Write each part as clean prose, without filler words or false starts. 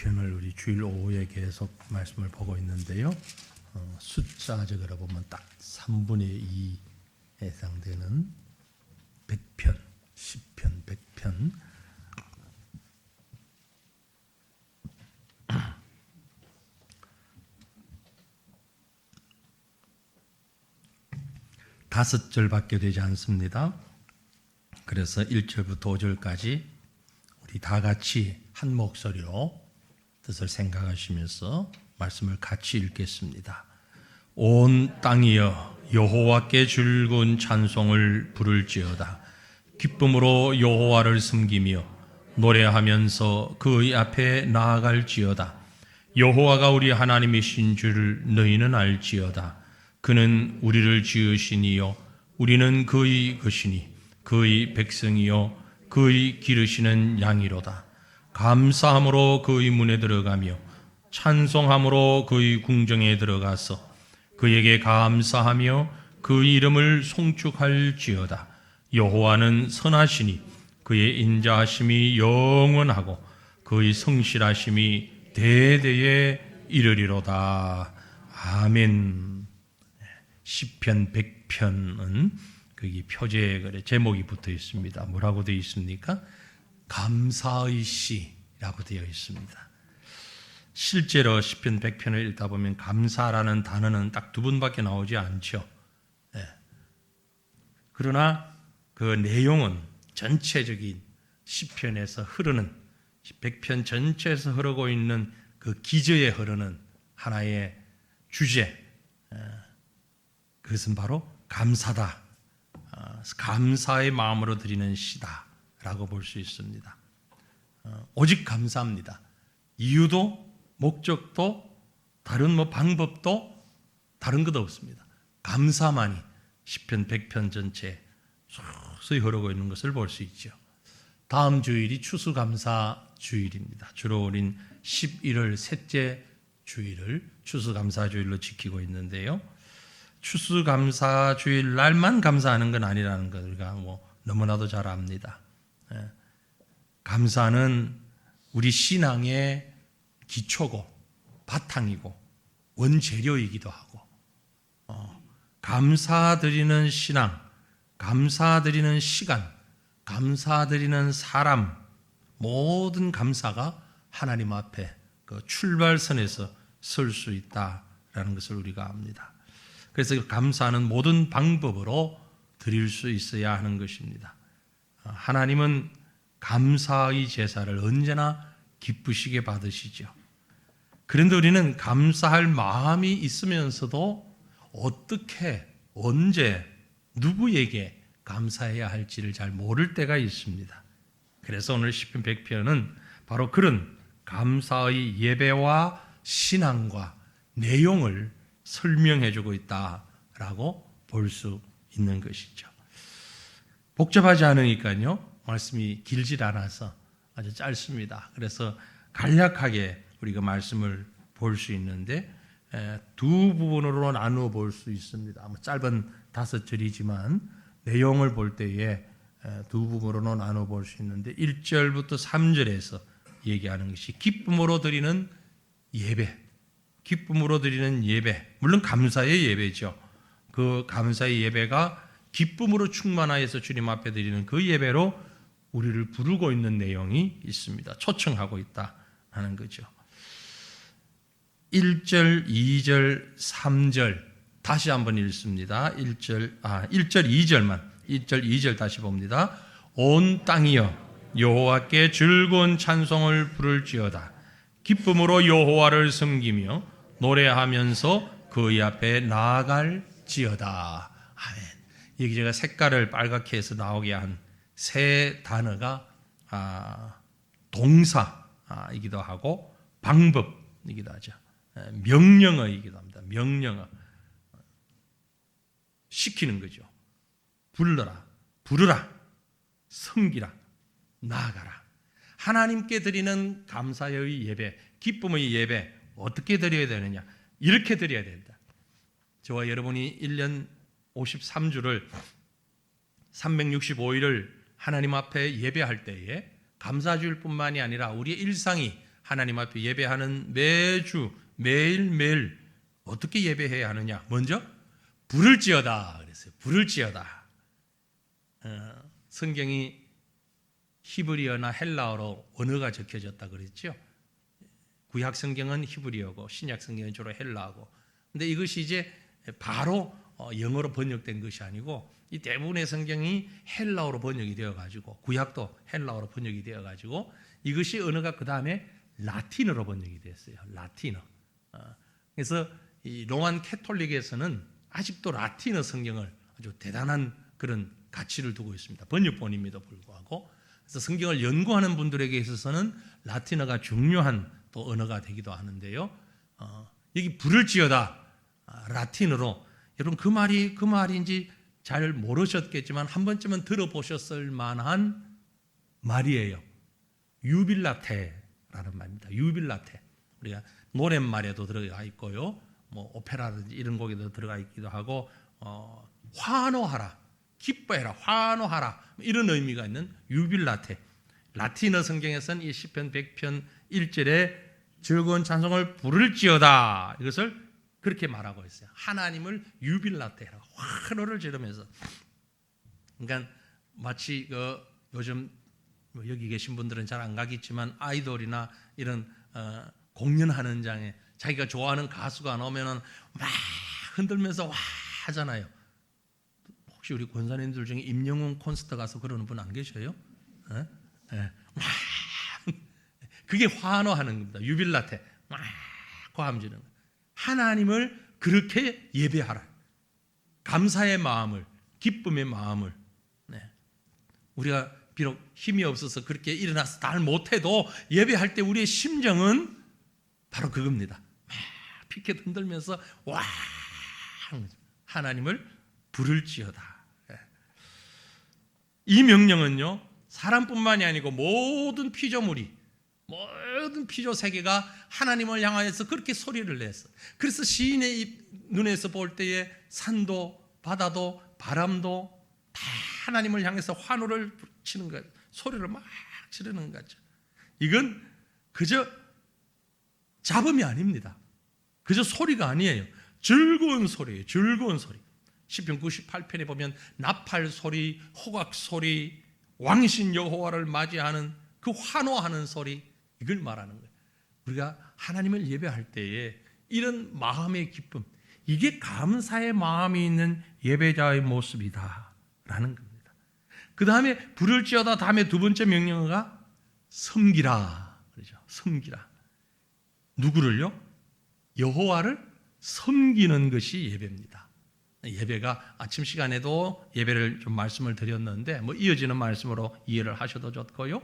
시편을 우리 주일 오후에 계속 말씀을 보고 있는데요. 숫자 적으라 보면 딱 3분의 2 해당되는 100편, 시편 100편. 다섯 절밖에 되지 않습니다. 그래서 1절부터 5절까지 우리 다 같이 한 목소리로 뜻을 생각하시면서 말씀을 같이 읽겠습니다. 온 땅이여 여호와께 즐거운 찬송을 부를지어다. 기쁨으로 여호와를 섬기며 노래하면서 그의 앞에 나아갈지어다. 여호와가 우리 하나님이신 줄을 너희는 알지어다. 그는 우리를 지으시니요 우리는 그의 것이니 그의 백성이요 그의 기르시는 양이로다. 감사함으로 그의 문에 들어가며 찬송함으로 그의 궁정에 들어가서 그에게 감사하며 그의 이름을 송축할지어다. 여호와는 선하시니 그의 인자하심이 영원하고 그의 성실하심이 대대에 이르리로다. 아멘. 시편 100편은 거기 표제에 제목이 붙어 있습니다. 뭐라고 되어 있습니까? 감사의 시라고 되어 있습니다. 실제로 시편 100편을 읽다 보면 감사라는 단어는 딱 두 번밖에 나오지 않죠. 그러나 그 내용은 전체적인 시편에서 흐르는 100편 전체에서 흐르고 있는 그 기저에 흐르는 하나의 주제, 그것은 바로 감사다. 감사의 마음으로 드리는 시다라고 볼 수 있습니다. 오직 감사합니다. 이유도 목적도 다른 방법도 다른 것도 없습니다. 감사만이 시편 100편 전체에 서서히 흐르고 있는 것을 볼 수 있죠. 다음 주일이 추수감사 주일입니다. 주로 우린 11월 셋째 주일을 추수감사 주일로 지키고 있는데요. 추수감사 주일 날만 감사하는 건 아니라는 걸 우리가 너무나도 잘 압니다. 감사는 우리 신앙의 기초고 바탕이고 원재료이기도 하고, 감사드리는 신앙, 감사드리는 시간, 감사드리는 사람, 모든 감사가 하나님 앞에 그 출발선에서 설 수 있다라는 것을 우리가 압니다. 그래서 감사는 모든 방법으로 드릴 수 있어야 하는 것입니다. 하나님은 감사의 제사를 언제나 기쁘시게 받으시죠. 그런데 우리는 감사할 마음이 있으면서도 어떻게, 언제, 누구에게 감사해야 할지를 잘 모를 때가 있습니다. 그래서 오늘 시편 100편은 바로 그런 감사의 예배와 신앙과 내용을 설명해주고 있다라고 볼 수 있는 것이죠. 복잡하지 않으니까요, 말씀이 길질 않아서 아주 짧습니다. 그래서 간략하게 우리가 말씀을 볼 수 있는데 두 부분으로 나누어 볼 수 있습니다. 짧은 5절이지만 내용을 볼 때에 두 부분으로 나누어 볼 수 있는데 1절부터 3절에서 얘기하는 것이 기쁨으로 드리는 예배, 기쁨으로 드리는 예배, 물론 감사의 예배죠. 그 감사의 예배가 기쁨으로 충만하여서 주님 앞에 드리는 그 예배로 우리를 부르고 있는 내용이 있습니다. 초청하고 있다 하는 거죠. 1절, 2절, 3절 다시 한번 읽습니다. 1절, 2절만 1절, 2절 다시 봅니다. 온 땅이여 여호와께 즐거운 찬송을 부를지어다. 기쁨으로 여호와를 섬기며 노래하면서 그의 앞에 나아갈지어다. 아멘. 여기 제가 색깔을 빨갛게 해서 나오게 한 세 단어가 동사이기도 하고 방법이기도 하죠. 명령어이기도 합니다. 명령어. 시키는 거죠. 불러라, 부르라, 섬기라, 나아가라. 하나님께 드리는 감사의 예배, 기쁨의 예배 어떻게 드려야 되느냐? 이렇게 드려야 된다. 저와 여러분이 1년 53주를 365일을 하나님 앞에 예배할 때에 감사주일 뿐만이 아니라 우리의 일상이 하나님 앞에 예배하는 매주 매일매일 어떻게 예배해야 하느냐? 먼저 부를지어다 그랬어요. 부를지어다. 성경이 히브리어나 헬라어로 언어가 적혀졌다 그랬죠. 구약 성경은 히브리어고 신약 성경은 주로 헬라어고. 근데 이것이 이제 바로 영어로 번역된 것이 아니고 이 대부분의 성경이 헬라어로 번역이 되어 가지고 구약도 헬라어로 번역이 되어 가지고 이것이 언어가 그 다음에 라틴어로 번역이 됐어요. 라틴어. 그래서 이 로만 캐톨릭에서는 아직도 라틴어 성경을 아주 대단한 그런 가치를 두고 있습니다. 번역본임에도 불구하고. 그래서 성경을 연구하는 분들에게 있어서는 라틴어가 중요한 또 언어가 되기도 하는데요. 여기 부를지어다 라틴어로 여러분 그 말인지 잘 모르셨겠지만 한 번쯤은 들어보셨을 만한 말이에요. 유빌라테라는 말입니다. 유빌라테. 우리가 노랫말에도 들어가 있고요. 뭐 오페라든지 이런 곡에도 들어가 있기도 하고 환호하라, 기뻐해라, 환호하라 이런 의미가 있는 유빌라테. 라틴어 성경에서는 이 시편 100편 1절에 즐거운 찬송을 부를지어다 이것을 그렇게 말하고 있어요. 하나님을 유빌라테라 환호를 지르면서. 그러니까 마치 요즘 여기 계신 분들은 잘 안 가겠지만 아이돌이나 이런 공연하는 장에 자기가 좋아하는 가수가 나오면은 막 흔들면서 와 하잖아요. 혹시 우리 권사님들 중에 임영웅 콘서트 가서 그러는 분 안 계셔요? 막 그게 환호하는 겁니다. 유빌라테 막 고함지는 거. 하나님을 그렇게 예배하라. 감사의 마음을, 기쁨의 마음을. 우리가 비록 힘이 없어서 그렇게 일어나서 잘 못해도 예배할 때 우리의 심정은 바로 그겁니다. 막 피켓 흔들면서 와 하나님을 부를지어다. 이 명령은요 사람뿐만이 아니고 모든 피조물이 모든 피조 세계가 하나님을 향하여서 그렇게 소리를 냈어. 그래서 시인의 눈에서 볼 때에 산도 바다도 바람도 다 하나님을 향해서 환호를 치는 거예요. 소리를 막 지르는 거죠. 이건 그저 잡음이 아닙니다. 그저 소리가 아니에요. 즐거운 소리예요. 즐거운 소리. 시편 98편에 보면 나팔 소리, 호각 소리, 왕신 여호와를 맞이하는 그 환호하는 소리 이걸 말하는 거예요. 우리가 하나님을 예배할 때에 이런 마음의 기쁨, 이게 감사의 마음이 있는 예배자의 모습이다라는 겁니다. 그 다음에 부를지어다 다음에 두 번째 명령어가 섬기라 그러죠. 섬기라. 누구를요? 여호와를 섬기는 것이 예배입니다. 예배가 아침 시간에도 예배를 좀 말씀을 드렸는데 뭐 이어지는 말씀으로 이해를 하셔도 좋고요.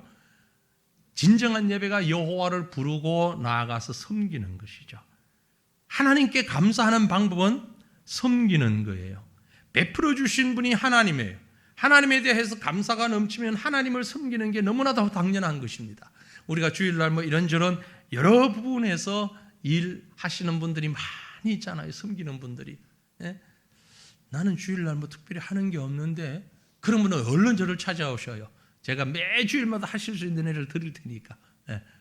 진정한 예배가 여호와를 부르고 나아가서 섬기는 것이죠. 하나님께 감사하는 방법은 섬기는 거예요. 베풀어 주신 분이 하나님이에요. 하나님에 대해서 감사가 넘치면 하나님을 섬기는 게 너무나도 당연한 것입니다. 우리가 주일날 뭐 이런저런 여러 부분에서 일하시는 분들이 많이 있잖아요. 섬기는 분들이. 나는 주일날 뭐 특별히 하는 게 없는데 그러면 얼른 저를 찾아오셔요. 제가 매주일마다 하실 수 있는 일을 드릴 테니까.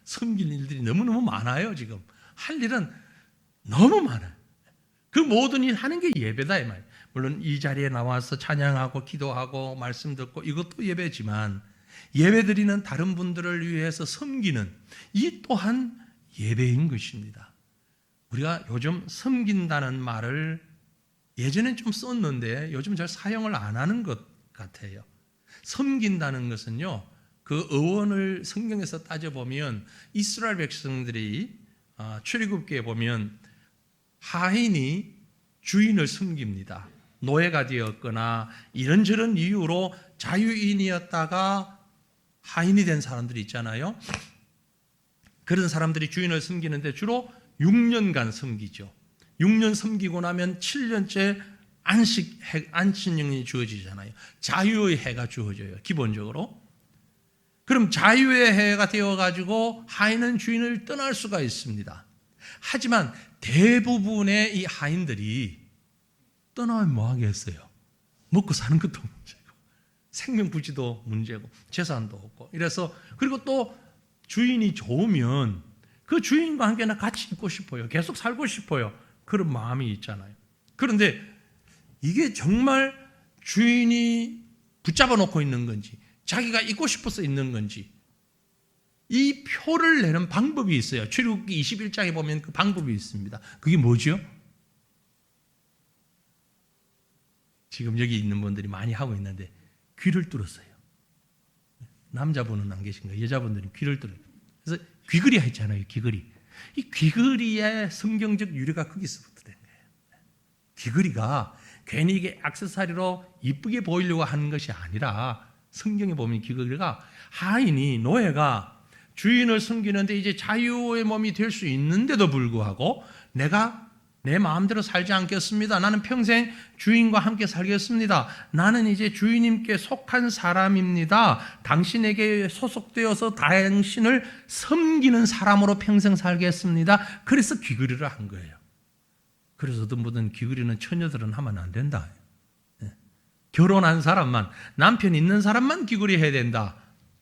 섬길 일들이 너무너무 많아요. 지금 할 일은 너무 많아요. 그 모든 일 하는 게 예배다 이 말이에요. 물론 이 자리에 나와서 찬양하고 기도하고 말씀 듣고 이것도 예배지만 예배드리는 다른 분들을 위해서 섬기는 이 또한 예배인 것입니다. 우리가 요즘 섬긴다는 말을 예전엔 좀 썼는데 요즘 잘 사용을 안 하는 것 같아요. 섬긴다는 것은요, 그 어원을 성경에서 따져보면 이스라엘 백성들이 출애굽기에 보면 하인이 주인을 섬깁니다. 노예가 되었거나 이런저런 이유로 자유인이었다가 하인이 된 사람들이 있잖아요. 그런 사람들이 주인을 섬기는데 주로 6년간 섬기죠. 6년 섬기고 나면 7년째 안식년이 주어지잖아요. 자유의 해가 주어져요. 기본적으로. 그럼 자유의 해가 되어가지고 하인은 주인을 떠날 수가 있습니다. 하지만 대부분의 이 하인들이 떠나면 뭐 하겠어요? 먹고 사는 것도 문제고 생명부지도 문제고 재산도 없고 이래서 그리고 또 주인이 좋으면 그 주인과 함께 나 같이 있고 싶어요. 계속 살고 싶어요. 그런 마음이 있잖아요. 그런데 이게 정말 주인이 붙잡아 놓고 있는 건지 자기가 있고 싶어서 있는 건지 이 표를 내는 방법이 있어요. 출애굽기 21장에 보면 그 방법이 있습니다. 그게 뭐죠? 지금 여기 있는 분들이 많이 하고 있는데 귀를 뚫었어요. 남자분은 안 계신 거예요. 여자분들이 귀를 뚫어요. 그래서 귀걸이 했잖아요. 귀걸이. 이 귀걸이의 성경적 유래가 거기서부터 된 거예요. 귀걸이가 괜히 이게 액세서리로 이쁘게 보이려고 하는 것이 아니라 성경에 보면 귀걸이가 하인이 노예가 주인을 섬기는데 이제 자유의 몸이 될 수 있는데도 불구하고 내가 내 마음대로 살지 않겠습니다. 나는 평생 주인과 함께 살겠습니다. 나는 이제 주인님께 속한 사람입니다. 당신에게 소속되어서 당신을 섬기는 사람으로 평생 살겠습니다. 그래서 귀걸이를 한 거예요. 그래서 어떤 분은 귀걸이는 처녀들은 하면 안 된다. 결혼한 사람만, 남편 있는 사람만 귀걸이 해야 된다.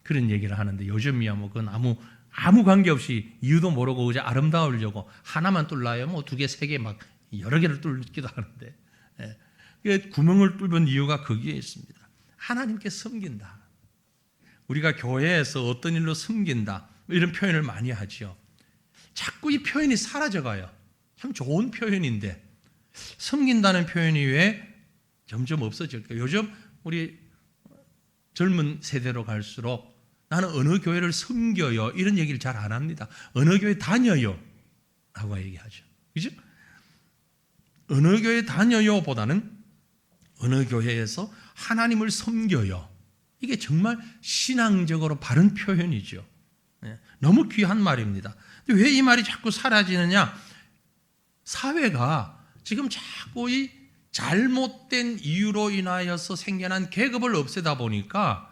그런 얘기를 하는데 요즘이야 뭐 그건 아무 관계없이 이유도 모르고 이제 아름다우려고 하나만 뚫나요? 뭐 2개, 3개 막 여러 개를 뚫기도 하는데 구멍을 뚫은 이유가 거기에 있습니다. 하나님께 섬긴다. 우리가 교회에서 어떤 일로 섬긴다 이런 표현을 많이 하죠. 자꾸 이 표현이 사라져가요. 참 좋은 표현인데 섬긴다는 표현이 왜 점점 없어질까요? 요즘 우리 젊은 세대로 갈수록 나는 어느 교회를 섬겨요 이런 얘기를 잘 안 합니다. 어느 교회 다녀요 하고 얘기하죠. 그죠? 어느 교회 다녀요 보다는 어느 교회에서 하나님을 섬겨요. 이게 정말 신앙적으로 바른 표현이죠. 너무 귀한 말입니다. 왜 이 말이 자꾸 사라지느냐? 사회가 지금 자꾸 이 잘못된 이유로 인하여서 생겨난 계급을 없애다 보니까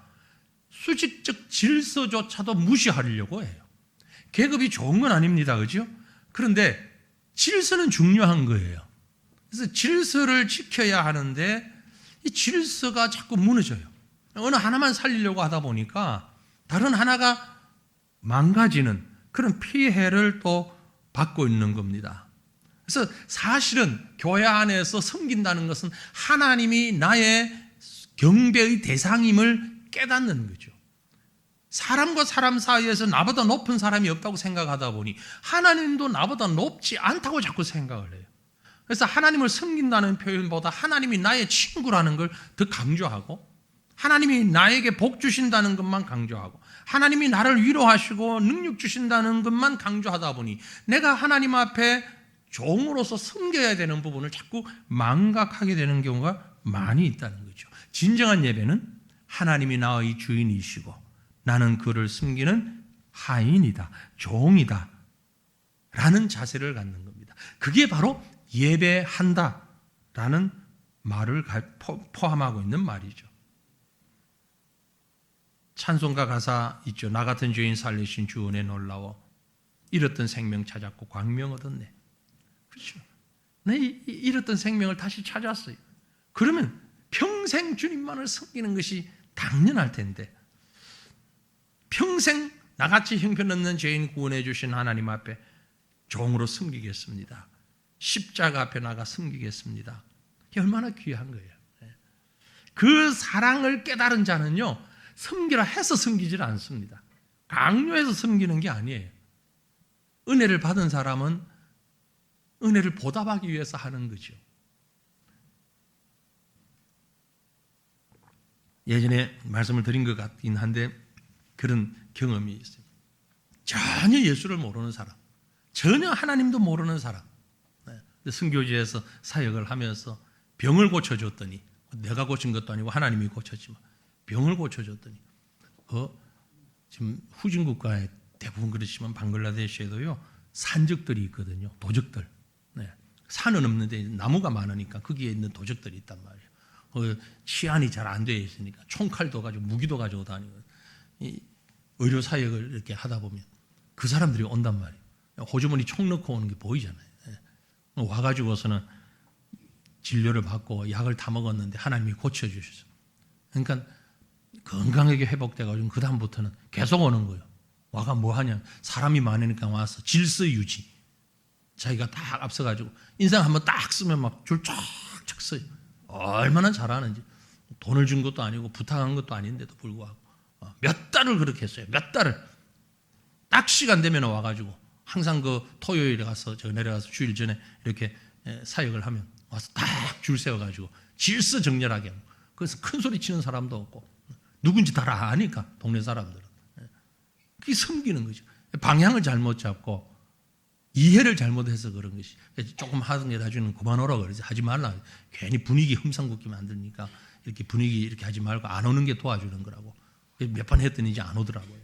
수직적 질서조차도 무시하려고 해요. 계급이 좋은 건 아닙니다. 그죠? 그런데 질서는 중요한 거예요. 그래서 질서를 지켜야 하는데 이 질서가 자꾸 무너져요. 어느 하나만 살리려고 하다 보니까 다른 하나가 망가지는 그런 피해를 또 받고 있는 겁니다. 그래서 사실은 교회 안에서 섬긴다는 것은 하나님이 나의 경배의 대상임을 깨닫는 거죠. 사람과 사람 사이에서 나보다 높은 사람이 없다고 생각하다 보니 하나님도 나보다 높지 않다고 자꾸 생각을 해요. 그래서 하나님을 섬긴다는 표현보다 하나님이 나의 친구라는 걸 더 강조하고 하나님이 나에게 복 주신다는 것만 강조하고 하나님이 나를 위로하시고 능력 주신다는 것만 강조하다 보니 내가 하나님 앞에 종으로서 섬겨야 되는 부분을 자꾸 망각하게 되는 경우가 많이 있다는 거죠. 진정한 예배는 하나님이 나의 주인이시고 나는 그를 섬기는 하인이다, 종이다 라는 자세를 갖는 겁니다. 그게 바로 예배한다라는 말을 포함하고 있는 말이죠. 찬송가 가사 있죠. 나 같은 죄인 살리신 주 은혜 놀라워 잃었던 생명 찾았고 광명 얻었네. 그렇죠. 내 잃었던 생명을 다시 찾았어요. 그러면 평생 주님만을 섬기는 것이 당연할 텐데 평생 나같이 형편없는 죄인 구원해 주신 하나님 앞에 종으로 섬기겠습니다. 십자가 앞에 나가 섬기겠습니다. 이게 얼마나 귀한 거예요. 그 사랑을 깨달은 자는요 섬기라 해서 섬기질 않습니다. 강요해서 섬기는 게 아니에요. 은혜를 받은 사람은 은혜를 보답하기 위해서 하는 거죠. 예전에 말씀을 드린 것 같긴 한데 그런 경험이 있어요. 전혀 예수를 모르는 사람, 전혀 하나님도 모르는 사람, 선교지에서 사역을 하면서 병을 고쳐줬더니 내가 고친 것도 아니고 하나님이 고쳤지만 병을 고쳐줬더니 지금 후진 국가에 대부분 그렇지만 방글라데시에도요 산적들이 있거든요. 도적들. 산은 없는데 나무가 많으니까 거기에 있는 도적들이 있단 말이에요. 치안이 잘 안 되어 있으니까 총칼도 가지고 무기도 가지고 다니고 의료 사역을 이렇게 하다 보면 그 사람들이 온단 말이에요. 호주머니 총 넣고 오는 게 보이잖아요. 와가지고서는 진료를 받고 약을 다 먹었는데 하나님이 고쳐주셔서 그러니까 건강하게 회복돼가지고 그 다음부터는 계속 오는 거예요. 와가 뭐 하냐? 사람이 많으니까 와서 질서 유지. 자기가 딱 앞서가지고 인상 한번 딱 쓰면 막 줄 쫙쫙 써요. 얼마나 잘하는지. 돈을 준 것도 아니고 부탁한 것도 아닌데도 불구하고 몇 달을 그렇게 했어요. 몇 달을. 딱 시간 되면 와가지고 항상 그 토요일에 가서 저 내려가서 주일 전에 이렇게 사역을 하면 와서 딱 줄 세워가지고 질서 정렬하게 하고. 그래서 큰 소리 치는 사람도 없고 누군지 다 아니까 동네 사람들은. 그게 섬기는 거죠. 방향을 잘못 잡고 이해를 잘못해서 그런 것이. 조금 하던 게 나중에는 그만오라 그러지. 하지 말라. 괜히 분위기 흠상궂게 만드니까 이렇게 분위기 이렇게 하지 말고 안 오는 게 도와주는 거라고. 몇 번 했더니 이제 안 오더라고요.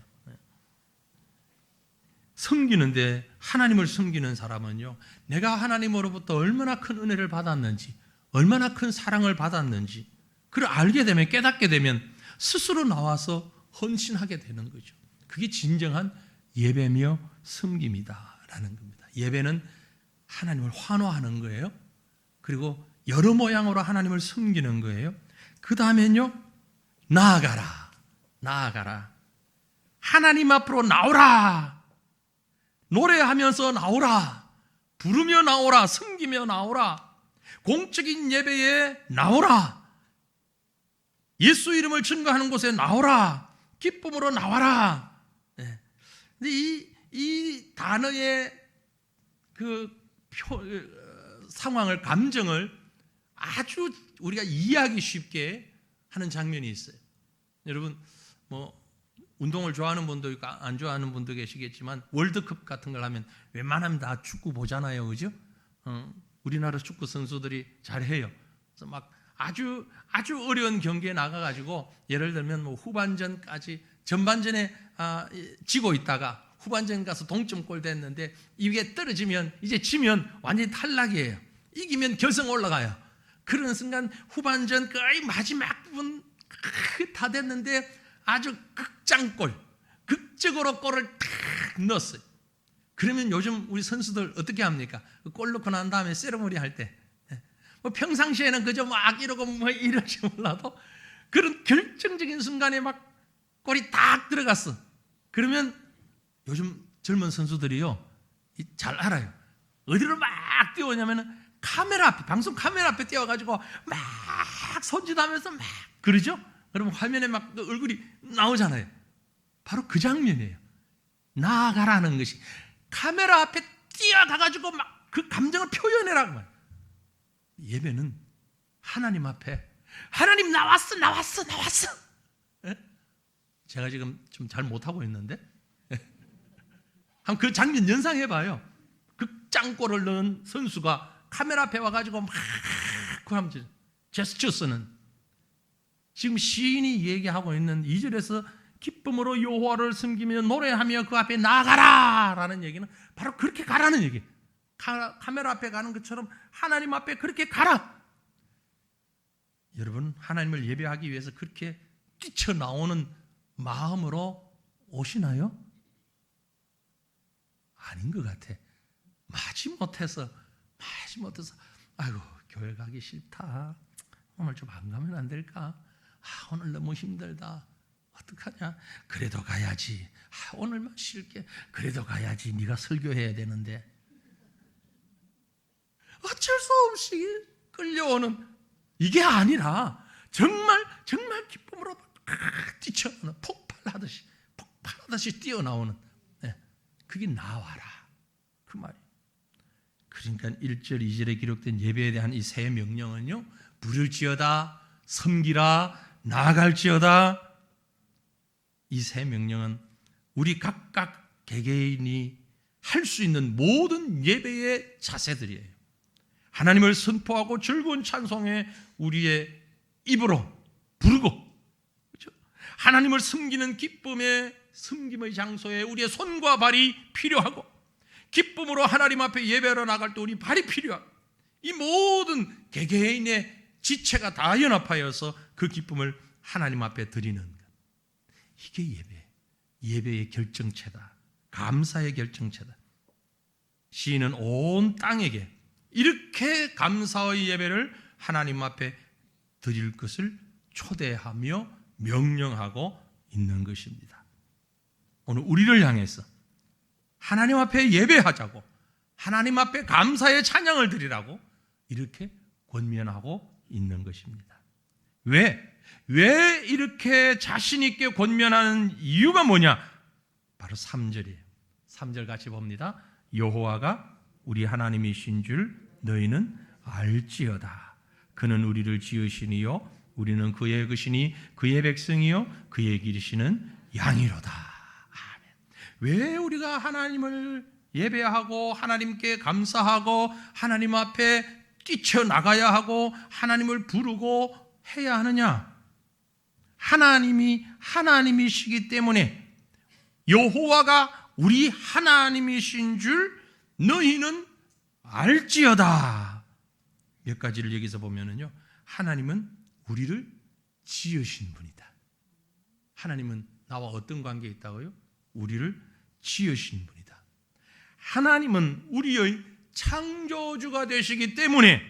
섬기는데 하나님을 섬기는 사람은요, 내가 하나님으로부터 얼마나 큰 은혜를 받았는지, 얼마나 큰 사랑을 받았는지 그걸 알게 되면, 깨닫게 되면 스스로 나와서 헌신하게 되는 거죠. 그게 진정한 예배며 섬김이다라는 겁니다. 예배는 하나님을 환호하는 거예요. 그리고 여러 모양으로 하나님을 섬기는 거예요. 그 다음엔요, 나아가라. 나아가라. 하나님 앞으로 나오라. 노래하면서 나오라. 부르며 나오라. 섬기며 나오라. 공적인 예배에 나오라. 예수 이름을 증거하는 곳에 나오라. 기쁨으로 나와라. 네. 근데 이 단어의 상황을, 감정을 아주 우리가 이해하기 쉽게 하는 장면이 있어요. 여러분, 운동을 좋아하는 분도 있고 안 좋아하는 분도 계시겠지만 월드컵 같은 걸 하면 웬만하면 다 축구 보잖아요, 그죠? 우리나라 축구 선수들이 잘해요. 그래서 막 아주 어려운 경기에 나가가지고 예를 들면 후반전까지, 전반전에 지고 있다가 후반전 가서 동점골 됐는데 이게 떨어지면, 이제 지면 완전히 탈락이에요. 이기면 결승 올라가요. 그런 순간 후반전 거의 마지막 부분 다 됐는데 아주 극장골, 극적으로 골을 탁 넣었어요. 그러면 요즘 우리 선수들 어떻게 합니까? 골 넣고 난 다음에 세레모니 할 때, 평상시에는 그저 막 이러고 이러지 몰라도 그런 결정적인 순간에 막 골이 딱 들어갔어. 그러면 요즘 젊은 선수들이요, 잘 알아요. 어디로 막 뛰어오냐면은 카메라 앞에, 방송 카메라 앞에 뛰어가지고 막 손짓하면서 막 그러죠? 그러면 화면에 막 얼굴이 나오잖아요. 바로 그 장면이에요. 나아가라는 것이. 카메라 앞에 뛰어가가지고 막 그 감정을 표현해라고 말이에요. 예배는 하나님 앞에, 하나님 나왔어. 예? 제가 지금 좀 잘 못하고 있는데, 한번 그 장면 연상해봐요. 극장골을 넣은 선수가 카메라 앞에 와가지고 막 그 하면서 제스처 쓰는. 지금 시인이 얘기하고 있는 2절에서 기쁨으로 여호와를 섬기며 노래하며 그 앞에 나아가라 라는 얘기는 바로 그렇게 가라는 얘기예요. 카메라 앞에 가는 것처럼 하나님 앞에 그렇게 가라. 여러분, 하나님을 예배하기 위해서 그렇게 뛰쳐나오는 마음으로 오시나요? 아닌 것 같아. 마지못해서 아이고, 교회 가기 싫다. 오늘 좀 안 가면 안 될까? 오늘 너무 힘들다. 어떡하냐? 그래도 가야지. 오늘만 쉴게. 그래도 가야지. 네가 설교해야 되는데. 어쩔 수 없이 끌려오는, 이게 아니라 정말 기쁨으로 뛰쳐나오는, 폭발하듯이 뛰어나오는, 그게 나와라, 그 말이에요. 그러니까 1절 2절에 기록된 예배에 대한 이 세 명령은요, 부를지어다, 섬기라, 나아갈지어다. 이 세 명령은 우리 각각 개개인이 할 수 있는 모든 예배의 자세들이에요. 하나님을 선포하고 즐거운 찬송에 우리의 입으로 부르고, 그렇죠? 하나님을 섬기는 섬김의 장소에 우리의 손과 발이 필요하고, 기쁨으로 하나님 앞에 예배하러 나갈 때 우리 발이 필요하고, 이 모든 개개인의 지체가 다 연합하여서 그 기쁨을 하나님 앞에 드리는 것. 이게 예배의 결정체다. 감사의 결정체다. 시인은 온 땅에게 이렇게 감사의 예배를 하나님 앞에 드릴 것을 초대하며 명령하고 있는 것입니다. 오늘 우리를 향해서 하나님 앞에 예배하자고, 하나님 앞에 감사의 찬양을 드리라고 이렇게 권면하고 있는 것입니다. 왜 이렇게 자신 있게 권면하는 이유가 뭐냐? 바로 3절이에요. 3절 같이 봅니다. 여호와가 우리 하나님이신 줄 너희는 알지어다. 그는 우리를 지으시니요 우리는 그의 것이니 그의 백성이요 그의 기르시는 양이로다. 아멘. 왜 우리가 하나님을 예배하고 하나님께 감사하고 하나님 앞에 뛰쳐나가야 하고 하나님을 부르고 해야 하느냐? 하나님이 하나님이시기 때문에, 여호와가 우리 하나님이신 줄 너희는 알지어다. 몇 가지를 여기서 보면은요, 하나님은 우리를 지으신 분이다. 하나님은 나와 어떤 관계에 있다고요? 우리를 지으신 분이다. 하나님은 우리의 창조주가 되시기 때문에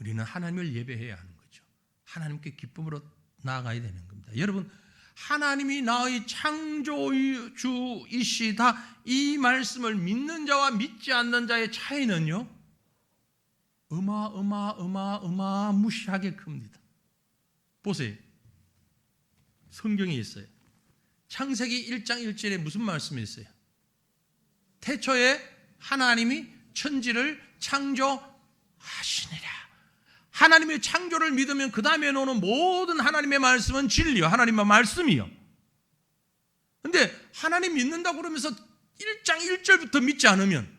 우리는 하나님을 예배해야 하는 거죠. 하나님께 기쁨으로 나아가야 되는 겁니다. 여러분, 하나님이 나의 창조주이시다, 이 말씀을 믿는 자와 믿지 않는 자의 차이는요, 무시하게 큽니다. 보세요. 성경에 있어요. 창세기 1장 1절에 무슨 말씀이 있어요? 태초에 하나님이 천지를 창조하시니라. 하나님의 창조를 믿으면 그 다음에 오는 모든 하나님의 말씀은 진리요, 하나님의 말씀이요. 근데 하나님 믿는다고 그러면서 1장 1절부터 믿지 않으면,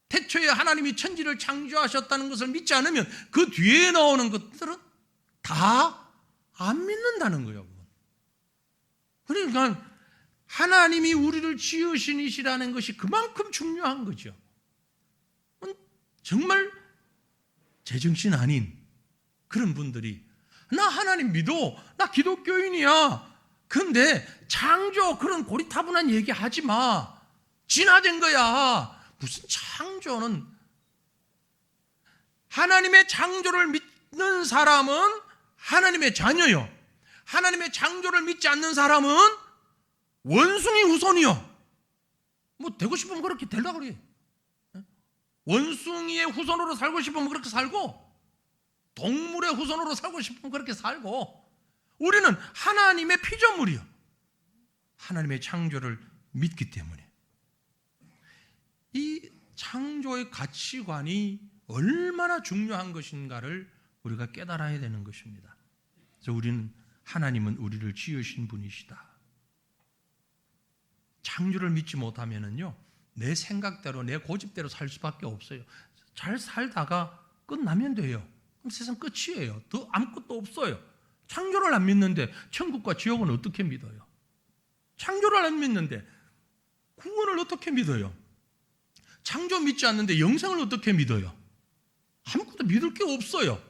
태초에 하나님이 천지를 창조하셨다는 것을 믿지 않으면 그 뒤에 나오는 것들은 다 안 믿는다는 거예요. 그러니까 하나님이 우리를 지으신 이시라는 것이 그만큼 중요한 거죠. 정말 제정신 아닌 그런 분들이, 나 하나님 믿어, 나 기독교인이야, 근데 창조 그런 고리타분한 얘기 하지 마, 진화된 거야. 무슨 창조는, 하나님의 창조를 믿는 사람은 하나님의 자녀요, 하나님의 창조를 믿지 않는 사람은 원숭이 후손이요. 뭐 되고 싶으면 그렇게 되려고 그래. 원숭이의 후손으로 살고 싶으면 그렇게 살고, 동물의 후손으로 살고 싶으면 그렇게 살고, 우리는 하나님의 피조물이요, 하나님의 창조를 믿기 때문에 이 창조의 가치관이 얼마나 중요한 것인가를 우리가 깨달아야 되는 것입니다. 그래서 하나님은 우리를 지으신 분이시다. 창조를 믿지 못하면은요, 내 생각대로, 내 고집대로 살 수밖에 없어요. 잘 살다가 끝나면 돼요. 그럼 세상 끝이에요. 더 아무것도 없어요. 창조를 안 믿는데 천국과 지옥은 어떻게 믿어요? 창조를 안 믿는데 구원을 어떻게 믿어요? 창조 믿지 않는데 영생을 어떻게 믿어요? 아무것도 믿을 게 없어요.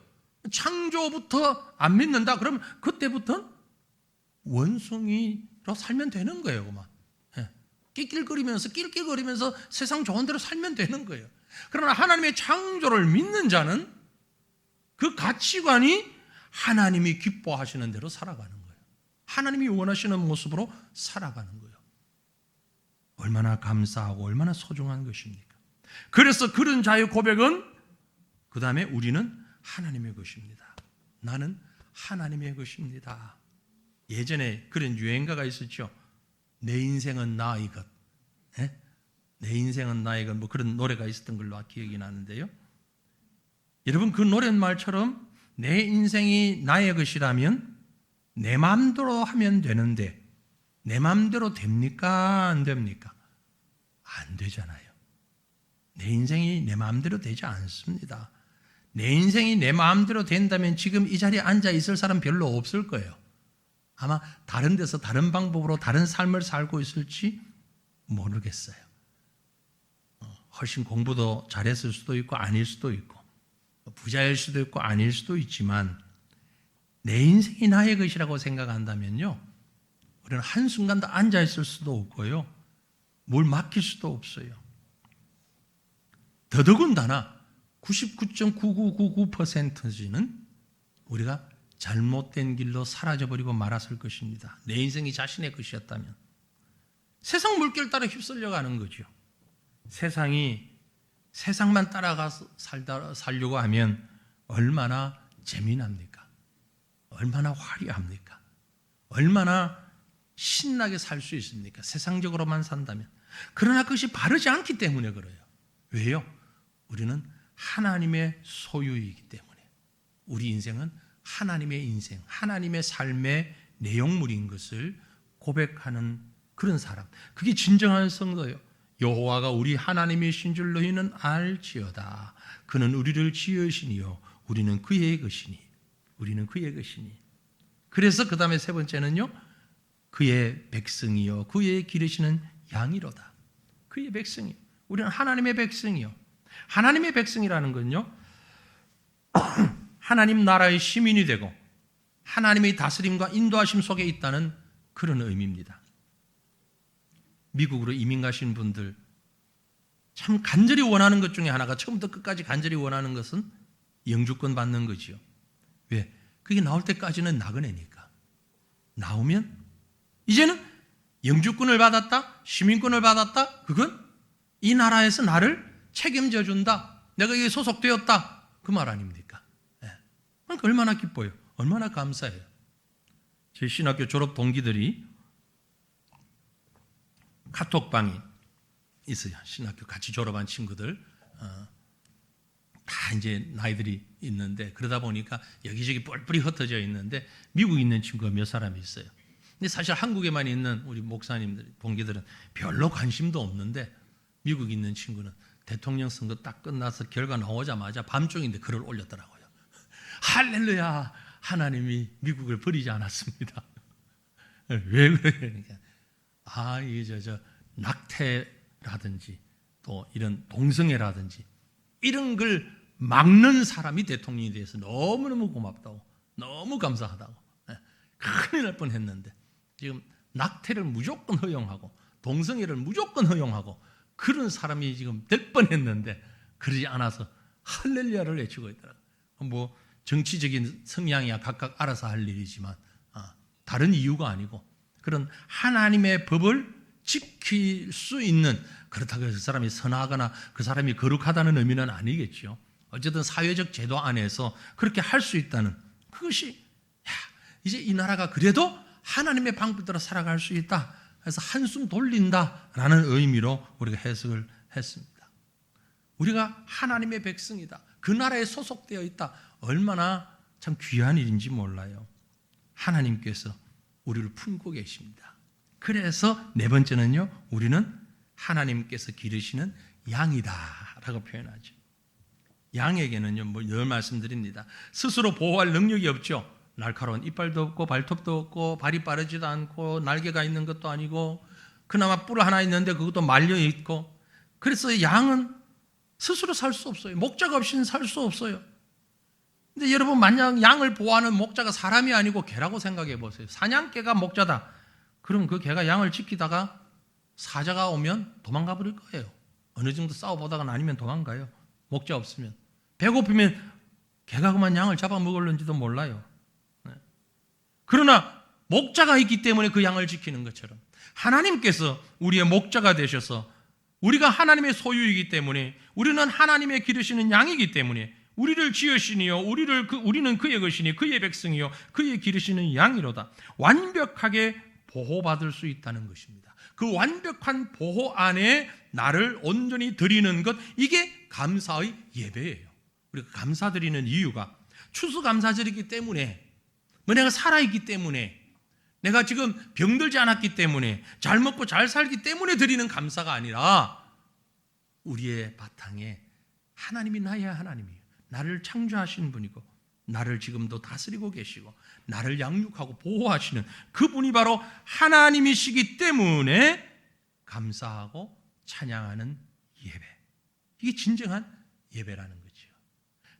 창조부터 안 믿는다 그러면 그때부터는 원숭이로 살면 되는 거예요. 그만. 낄낄거리면서 세상 좋은 대로 살면 되는 거예요. 그러나 하나님의 창조를 믿는 자는 그 가치관이 하나님이 기뻐하시는 대로 살아가는 거예요. 하나님이 원하시는 모습으로 살아가는 거예요. 얼마나 감사하고 얼마나 소중한 것입니까? 그래서 그런 자의 고백은, 그 다음에 우리는 하나님의 것입니다. 나는 하나님의 것입니다. 예전에 그런 유행가가 있었죠. 내 인생은 나의 것. 내 인생은 나의 것. 뭐 그런 노래가 있었던 걸로 기억이 나는데요. 여러분, 그 노랫말처럼 내 인생이 나의 것이라면 내 마음대로 하면 되는데, 내 마음대로 됩니까? 안 됩니까? 안 되잖아요. 내 인생이 내 마음대로 되지 않습니다. 내 인생이 내 마음대로 된다면 지금 이 자리에 앉아 있을 사람 별로 없을 거예요. 아마 다른 데서 다른 방법으로 다른 삶을 살고 있을지 모르겠어요. 훨씬 공부도 잘했을 수도 있고 아닐 수도 있고, 부자일 수도 있고 아닐 수도 있지만, 내 인생이 나의 것이라고 생각한다면요, 우리는 한순간도 앉아 있을 수도 없고요, 뭘 맡길 수도 없어요. 더더군다나 99.9999%는 우리가 잘못된 길로 사라져버리고 말았을 것입니다. 내 인생이 자신의 것이었다면. 세상 물결 따라 휩쓸려가는 거죠. 세상만 따라가서 살려고 하면 얼마나 재미납니까? 얼마나 화려합니까? 얼마나 신나게 살 수 있습니까? 세상적으로만 산다면. 그러나 그것이 바르지 않기 때문에 그래요. 왜요? 우리는 하나님의 소유이기 때문에. 우리 인생은 하나님의 인생, 하나님의 삶의 내용물인 것을 고백하는 그런 사람. 그게 진정한 성도예요. 여호와가 우리 하나님이신 줄 너희는 알지어다. 그는 우리를 지으시니요 우리는 그의 것이니. 우리는 그의 것이니. 그래서 그 다음에 세 번째는요, 그의 백성이요 그의 기르시는 양이로다. 그의 백성이요. 우리는 하나님의 백성이요. 하나님의 백성이라는 건요, 하나님 나라의 시민이 되고 하나님의 다스림과 인도하심 속에 있다는 그런 의미입니다. 미국으로 이민 가신 분들 참 간절히 원하는 것 중에 하나가, 처음부터 끝까지 간절히 원하는 것은 영주권 받는 거지요. 왜? 그게 나올 때까지는 나그네니까. 나오면 이제는 영주권을 받았다, 시민권을 받았다, 그건 이 나라에서 나를 책임져 준다, 내가 여기에 소속되었다, 그 말 아닙니까? 그러니까 얼마나 기뻐요. 얼마나 감사해요. 제 신학교 졸업 동기들이 카톡방이 있어요. 신학교 같이 졸업한 친구들 다 이제 나이들이 있는데, 그러다 보니까 여기저기 뿔뿔이 흩어져 있는데 미국에 있는 친구가 몇 사람이 있어요. 근데 사실 한국에만 있는 우리 목사님들, 동기들은 별로 관심도 없는데, 미국에 있는 친구는 대통령 선거 딱 끝나서 결과 나오자마자 밤중인데 글을 올렸더라고요. 할렐루야, 하나님이 미국을 버리지 않았습니다. 왜 그러니까 이게 저 낙태라든지 또 이런 동성애라든지 이런 걸 막는 사람이 대통령이 돼서 너무너무 고맙다고, 너무 감사하다고. 큰일 날 뻔했는데 지금 낙태를 무조건 허용하고 동성애를 무조건 허용하고 그런 사람이 지금 될 뻔했는데 그러지 않아서 할렐루야를 외치고 있더라고요. 뭐 정치적인 성향이야 각각 알아서 할 일이지만 다른 이유가 아니고 그런 하나님의 법을 지킬 수 있는, 그렇다고 해서 그 사람이 선하거나 그 사람이 거룩하다는 의미는 아니겠죠. 어쨌든 사회적 제도 안에서 그렇게 할 수 있다는 그것이, 이제 이 나라가 그래도 하나님의 방법대로 살아갈 수 있다, 그래서 한숨 돌린다라는 의미로 우리가 해석을 했습니다. 우리가 하나님의 백성이다, 그 나라에 소속되어 있다, 얼마나 참 귀한 일인지 몰라요. 하나님께서 우리를 품고 계십니다. 그래서 네 번째는요, 우리는 하나님께서 기르시는 양이다라고 표현하죠. 양에게는요, 늘 말씀드립니다. 스스로 보호할 능력이 없죠. 날카로운 이빨도 없고 발톱도 없고 발이 빠르지도 않고 날개가 있는 것도 아니고 그나마 뿔 하나 있는데 그것도 말려 있고, 그래서 양은 스스로 살 수 없어요. 목자가 없이는 살 수 없어요. 근데 여러분, 만약 양을 보호하는 목자가 사람이 아니고 개라고 생각해 보세요. 사냥개가 목자다. 그럼 그 개가 양을 지키다가 사자가 오면 도망가 버릴 거예요. 어느 정도 싸워보다가 아니면 도망가요. 목자 없으면. 배고프면 개가 그만 양을 잡아먹을는지도 몰라요. 그러나 목자가 있기 때문에 그 양을 지키는 것처럼 하나님께서 우리의 목자가 되셔서 우리가 하나님의 소유이기 때문에, 우리는 하나님의 기르시는 양이기 때문에 우리를 지으시니요 우리는 그의 것이니 그의 백성이요 그의 기르시는 양이로다. 완벽하게 보호받을 수 있다는 것입니다. 그 완벽한 보호 안에 나를 온전히 드리는 것, 이게 감사의 예배예요. 우리가 감사드리는 이유가 추수감사절이기 때문에, 내가 살아있기 때문에, 내가 지금 병들지 않았기 때문에, 잘 먹고 잘 살기 때문에 드리는 감사가 아니라 우리의 바탕에 하나님이 나의 하나님이에요. 나를 창조하신 분이고 나를 지금도 다스리고 계시고 나를 양육하고 보호하시는 그분이 바로 하나님이시기 때문에 감사하고 찬양하는 예배, 이게 진정한 예배라는 거죠.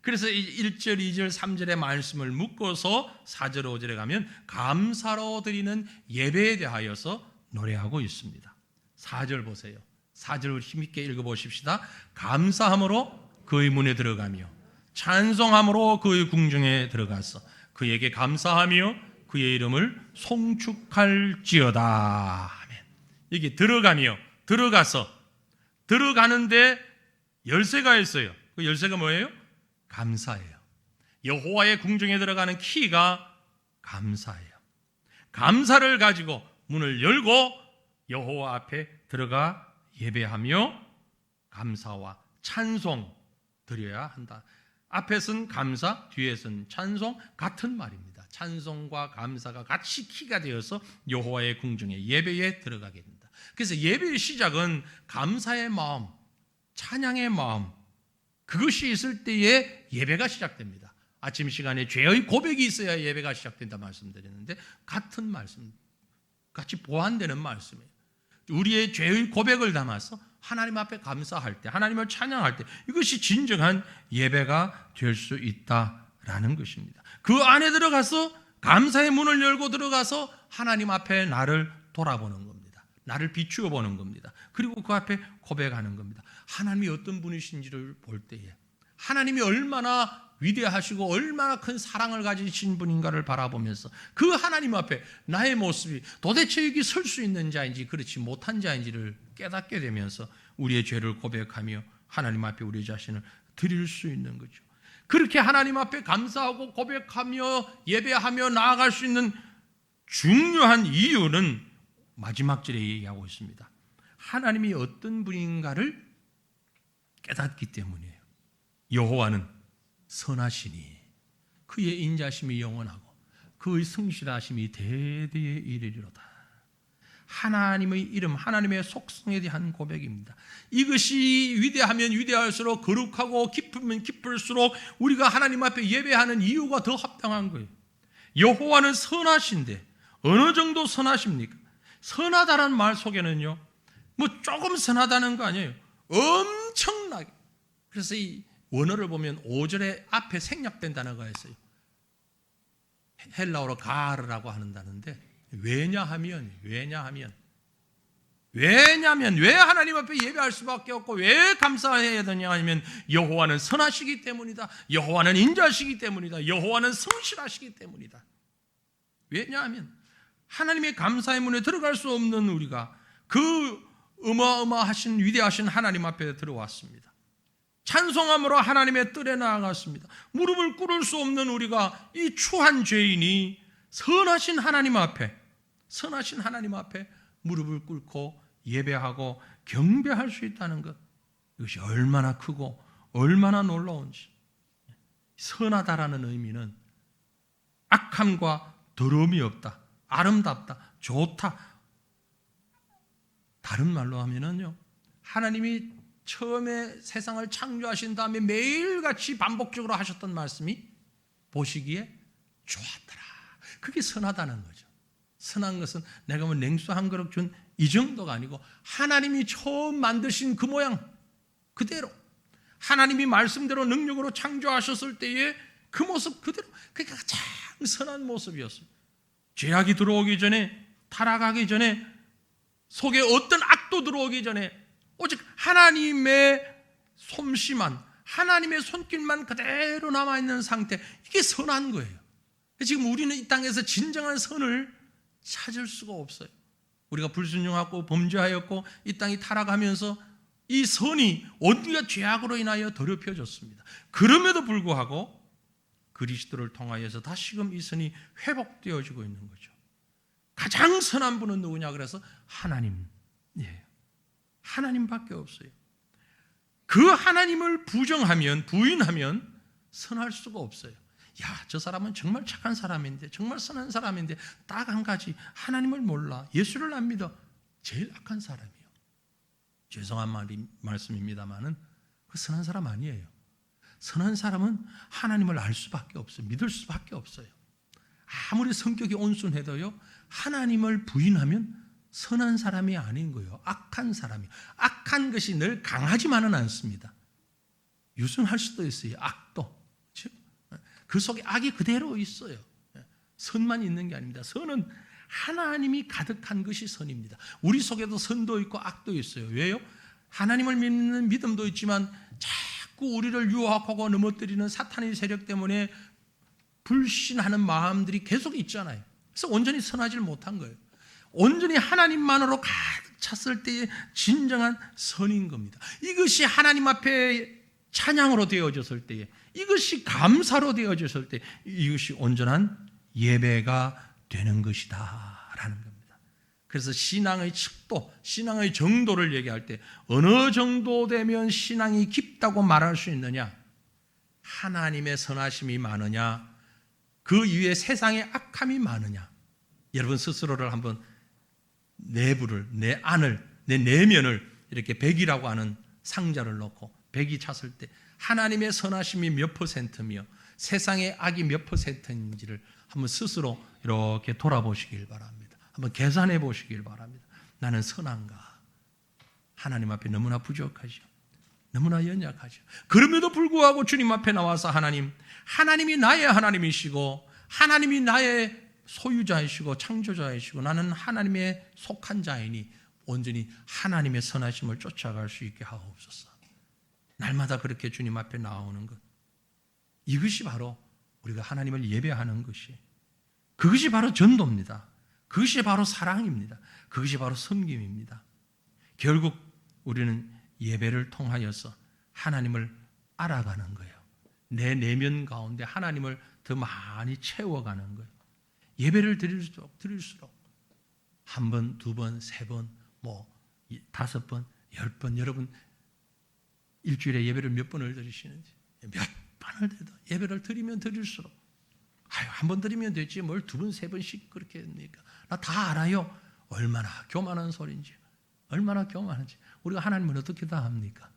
그래서 1절, 2절, 3절의 말씀을 묶어서 4절, 5절에 가면 감사로 드리는 예배에 대하여서 노래하고 있습니다. 4절 보세요. 4절을 힘있게 읽어보십시다. 감사함으로 그의 문에 들어가며 찬송함으로 그의 궁중에 들어가서 그에게 감사하며 그의 이름을 송축할지어다. 아멘. 여기 들어가며, 들어가서, 들어가는데 열쇠가 있어요. 그 열쇠가 뭐예요? 감사예요. 여호와의 궁중에 들어가는 키가 감사예요. 감사를 가지고 문을 열고 여호와 앞에 들어가 예배하며 감사와 찬송 드려야 한다. 앞에서는 감사, 뒤에서는 찬송, 같은 말입니다. 찬송과 감사가 같이 키가 되어서 여호와의 궁중에 예배에 들어가게 된다. 그래서 예배의 시작은 감사의 마음, 찬양의 마음, 그것이 있을 때에 예배가 시작됩니다. 아침 시간에 죄의 고백이 있어야 예배가 시작된다 말씀드렸는데 같은 말씀, 같이 보완되는 말씀이에요. 우리의 죄의 고백을 담아서 하나님 앞에 감사할 때, 하나님을 찬양할 때 이것이 진정한 예배가 될 수 있다라는 것입니다. 그 안에 들어가서 감사의 문을 열고 들어가서 하나님 앞에 나를 돌아보는 겁니다. 나를 비추어 보는 겁니다. 그리고 그 앞에 고백하는 겁니다. 하나님이 어떤 분이신지를 볼 때에 하나님이 얼마나 위대하시고 얼마나 큰 사랑을 가지신 분인가를 바라보면서 그 하나님 앞에 나의 모습이 도대체 여기 설 수 있는 자인지 그렇지 못한 자인지를 깨닫게 되면서 우리의 죄를 고백하며 하나님 앞에 우리 자신을 드릴 수 있는 거죠. 그렇게 하나님 앞에 감사하고 고백하며 예배하며 나아갈 수 있는 중요한 이유는 마지막 절에 얘기하고 있습니다. 하나님이 어떤 분인가를 깨닫기 때문이에요. 여호와는 선하시니 그의 인자심이 영원하고 그의 성실하심이 대대에 이르리로다. 하나님의 이름, 하나님의 속성에 대한 고백입니다. 이것이 위대하면 위대할수록 거룩하고 깊으면 깊을수록 우리가 하나님 앞에 예배하는 이유가 더 합당한 거예요. 여호와는 선하신데 어느 정도 선하십니까? 선하다는 말 속에는요, 뭐 조금 선하다는 거 아니에요. 엄청나게. 그래서 이 원어를 보면 5절에 앞에 생략된 단어가 있어요. 헬라어로 가르라고 하는 단어인데 왜냐하면 왜 하나님 앞에 예배할 수밖에 없고 왜 감사해야 되냐 하면 여호와는 선하시기 때문이다. 여호와는 인자하시기 때문이다. 여호와는 성실하시기 때문이다. 왜냐하면 하나님의 감사의 문에 들어갈 수 없는 우리가 그 어마어마하신 위대하신 하나님 앞에 들어왔습니다. 찬송함으로 하나님의 뜰에 나아갔습니다. 무릎을 꿇을 수 없는 우리가 이 추한 죄인이 선하신 하나님 앞에 무릎을 꿇고 예배하고 경배할 수 있다는 것, 이것이 얼마나 크고 얼마나 놀라운지. 선하다라는 의미는 악함과 더러움이 없다, 아름답다, 좋다. 다른 말로 하면은요, 하나님이 처음에 세상을 창조하신 다음에 매일같이 반복적으로 하셨던 말씀이 보시기에 좋았더라. 그게 선하다는 거죠. 선한 것은 내가 뭐 냉수 한 그릇 준 이 정도가 아니고 하나님이 처음 만드신 그 모양 그대로, 하나님이 말씀대로 능력으로 창조하셨을 때의 그 모습 그대로, 그게 가장 선한 모습이었습니다. 죄악이 들어오기 전에, 타락하기 전에, 속에 어떤 악도 들어오기 전에 오직 하나님의 솜씨만, 하나님의 손길만 그대로 남아있는 상태, 이게 선한 거예요. 지금 우리는 이 땅에서 진정한 선을 찾을 수가 없어요. 우리가 불순종하고 범죄하였고 이 땅이 타락하면서 이 선이 온갖 죄악으로 인하여 더럽혀졌습니다. 그럼에도 불구하고 그리스도를 통하여서 다시금 이 선이 회복되어지고 있는 거죠. 가장 선한 분은 누구냐 그래서 하나님이에요. 하나님밖에 없어요. 그 하나님을 부인하면 선할 수가 없어요. 야, 저 사람은 정말 착한 사람인데, 정말 선한 사람인데 딱 한 가지, 하나님을 몰라, 예수를 안 믿어. 제일 악한 사람이에요. 죄송한 말씀입니다만은 그 선한 사람 아니에요. 선한 사람은 하나님을 알 수밖에 없어요. 믿을 수밖에 없어요. 아무리 성격이 온순해도요, 하나님을 부인하면 선한 사람이 아닌 거예요. 악한 사람이에요. 악한 것이 늘 강하지만은 않습니다. 유순할 수도 있어요. 악도. 그 속에 악이 그대로 있어요. 선만 있는 게 아닙니다. 선은 하나님이 가득한 것이 선입니다. 우리 속에도 선도 있고 악도 있어요. 왜요? 하나님을 믿는 믿음도 있지만 자꾸 우리를 유혹하고 넘어뜨리는 사탄의 세력 때문에 불신하는 마음들이 계속 있잖아요. 그래서 온전히 선하지 못한 거예요. 온전히 하나님만으로 가득 찼을 때의 진정한 선인 겁니다. 이것이 하나님 앞에 찬양으로 되어졌을 때에, 이것이 감사로 되어졌을 때, 이것이 온전한 예배가 되는 것이다 라는 겁니다. 그래서 신앙의 척도, 신앙의 정도를 얘기할 때 어느 정도 되면 신앙이 깊다고 말할 수 있느냐? 하나님의 선하심이 많으냐, 그 이외에 세상의 악함이 많으냐. 여러분 스스로를 한번 내부를, 내 안을, 내 내면을 이렇게 100이라고 하는 상자를 놓고 100이 찼을 때 하나님의 선하심이 몇 %며 세상의 악이 몇 %인지를 한번 스스로 이렇게 돌아보시길 바랍니다. 한번 계산해 보시길 바랍니다. 나는 선한가? 하나님 앞에 너무나 부족하죠. 너무나 연약하죠. 그럼에도 불구하고 주님 앞에 나와서 하나님이 나의 하나님이시고 하나님이 나의 소유자이시고 창조자이시고 나는 하나님의 속한 자이니 온전히 하나님의 선하심을 쫓아갈 수 있게 하옵소서. 날마다 그렇게 주님 앞에 나오는 것, 이것이 바로 우리가 하나님을 예배하는 것이, 그것이 바로 전도입니다. 그것이 바로 사랑입니다. 그것이 바로 섬김입니다. 결국 우리는 예배를 통하여서 하나님을 알아가는 거예요. 내 내면 가운데 하나님을 더 많이 채워가는 거예요. 예배를 드릴수록 한 번, 두 번, 세 번, 5번, 10번, 여러분 일주일에 예배를 몇 번을 드리시는지, 몇 번을 드려도 예배를 드리면 드릴수록 한 번 드리면 되지 뭘 두 번, 세 번씩 그렇게 합니까? 나 다 알아요. 얼마나 교만한 소리인지, 얼마나 교만한지. 우리가 하나님을 어떻게 다 합니까?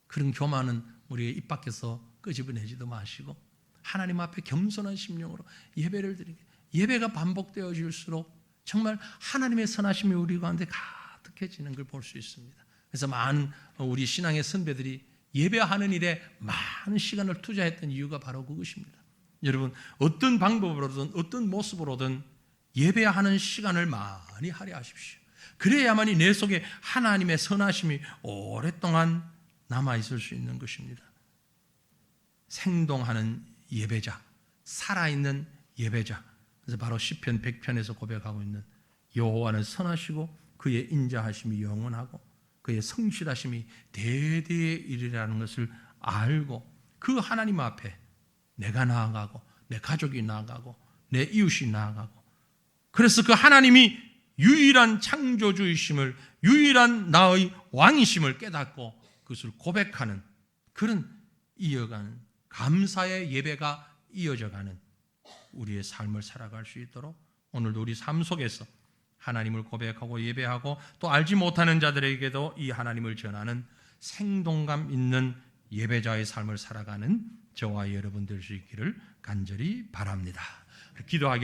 그런 교만은 우리의 입 밖에서 끄집어내지도 마시고 하나님 앞에 겸손한 심령으로 예배를 드리게, 예배가 반복되어질수록 정말 하나님의 선하심이 우리 가운데 가득해지는 걸 볼 수 있습니다. 그래서 많은 우리 신앙의 선배들이 예배하는 일에 많은 시간을 투자했던 이유가 바로 그것입니다. 여러분 어떤 방법으로든 어떤 모습으로든 예배하는 시간을 많이 할애하십시오. 그래야만이 내 속에 하나님의 선하심이 오랫동안 남아있을 수 있는 것입니다. 생동하는 예배자, 살아있는 예배자. 그래서 바로 시편 100편에서 고백하고 있는 여호와는 선하시고 그의 인자하심이 영원하고 그의 성실하심이 대대에 이르라는 것을 알고 그 하나님 앞에 내가 나아가고 내 가족이 나아가고 내 이웃이 나아가고, 그래서 그 하나님이 유일한 창조주이심을, 유일한 나의 왕이심을 깨닫고 그것을 고백하는, 그런 이어가는 감사의 예배가 이어져가는 우리의 삶을 살아갈 수 있도록 오늘도 우리 삶 속에서 하나님을 고백하고 예배하고 또 알지 못하는 자들에게도 이 하나님을 전하는 생동감 있는 예배자의 삶을 살아가는 저와 여러분 될 수 있기를 간절히 바랍니다. 기도하기